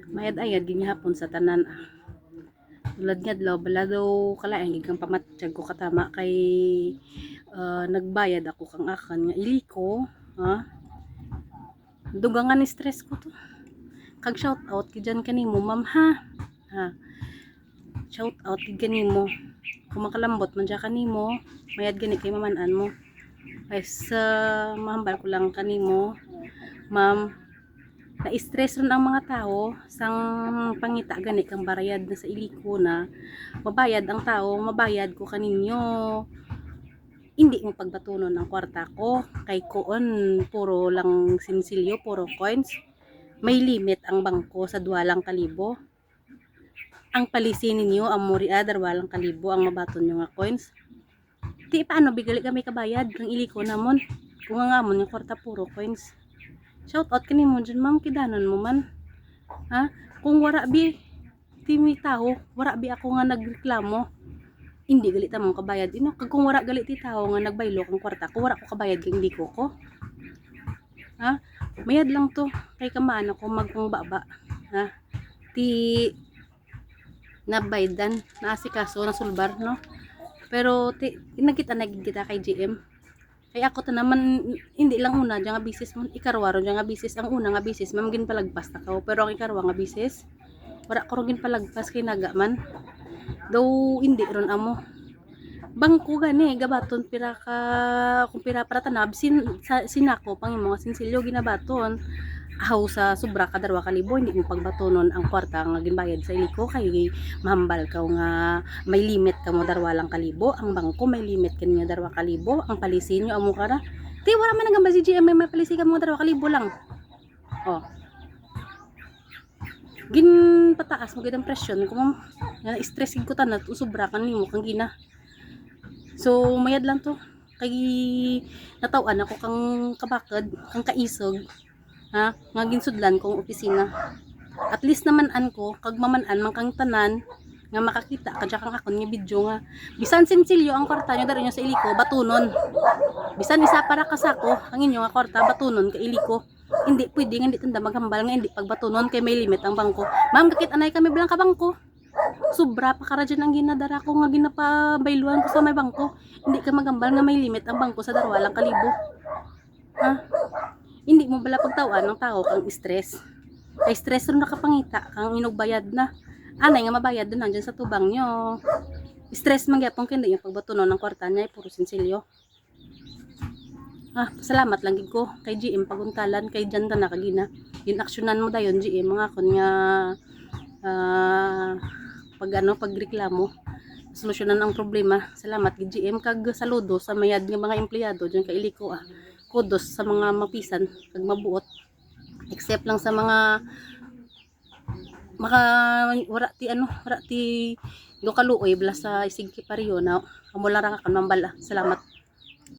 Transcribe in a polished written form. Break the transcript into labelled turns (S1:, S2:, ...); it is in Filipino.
S1: Mayad-ayad gihapon sa tanan. Tulad nga daw bala daw kalaang gigang pamatsyag ko katama kay nagbayad ako kang akan nga iliko, ha? Dugangan ni stress ko to. Kag shout out kay dyan kanimo ma'am ha. Ha. Shout out kay kanimo. Kung makalambot man dyan kanimo, mayad gani kay mamanan mo. Ay sa mahambal ko lang kanimo, ma'am, na-stress ron ang mga tao sang pangita gani kang barayad na sa iliko na mabayad ang tao, mabayad ko kaninyo. Hindi mo pagbatunon ang kwarta ko kay koon puro lang sinsilyo, puro coins. May limit ang bangko sa 2,000. Ang palisin ninyo ang muria 2,000 ang mabaton nyo nga coins. Di paano bigali kami kabayad kang iliko namon kung nga mo yung kwarta puro coins. Shout out kanimo dyan ma'am, kidanon mo man, ha? Kung wara bi timi tao, wara bi ako nga nagreklamo, hindi galit among kabayad ino. Kag kung wara galit ti tao nga nagbaylo kang kwarta ko, wara ko kabayad kang hindi ko, ha? Mayad lang to kay kamaan ako magpangbaba, ha? Ti nabaydan naasikaso na sulbar, no? Pero nagkita kita kay GM. Kay ako to naman hindi lang una dyan nga bisis mo, ikarwa ron dyan nga bisis. Ang una nga bisis mamagin palagpas na ko, pero ang ikarwa nga bisis wala ko rin palagpas kay naga man daw hindi ron amo bangko gani gabaton pira ka kung pira para tanab sinako pang mga sinsilyo ginabaton ahaw sa sobra ka 2,000 hindi mo pagbatonon ang kwarta nga ginbayad sa iliko kay mahambal ka nga may limit ka mo 2,000 ang bangko may limit ka niya 2,000 ang palisin nyo amo ka na di wala man nga ba si GM may palisi ka mo 2,000 lang oh gin pataas mo gid ang presyon ko ma'am na stress ko tanat usubra kan nimo kang gina so mayad lang to kay natawan ako kang kabakad kang kaisog, ha, nga ginsudlan kong opisina. At least naman an ko kag mamanan man kang tanan nga makakita kadya kang akon nga video nga bisan sinsilyo ang kwarta nyo dari nyo sa iliko batunon, bisan isa para kasako ang inyo nga kwarta batunon ka iliko. Hindi pwede nga hindi tanda maghambal nga hindi pagbatunon kay may limit ang bangko. Ma'am kakit anay kami bilang ka bangko, sobra pa kara dyan ang ginadara ko nga ginapabayluan ko sa may bangko. Hindi ka maghambal nga may limit ang bangko sa 2,000, ha? Hindi mo bala pagtawan ng tao kang stress. Kay stress rin nakapangita kang inugbayad na. Anay nga mabayad doon nandyan sa tubang nyo. Stress man gyapon kay hindi yung pagbatunon ng kwarta niya puro sinsilyo. Salamat lang gid ko kay GM paguntalan kay dyan ta nakagina. Ginaksyonan mo dayon GM mga kon nga pagreklamo solusyonan ang problema. Salamat gid GM kag saludo sa mayad nga mga empleyado diyan kay iliko kudos sa mga mapisan kag mabuot except lang sa mga wara ti do kaluoy bala sa isig pariyo na amo lang ra ka mambala. Salamat.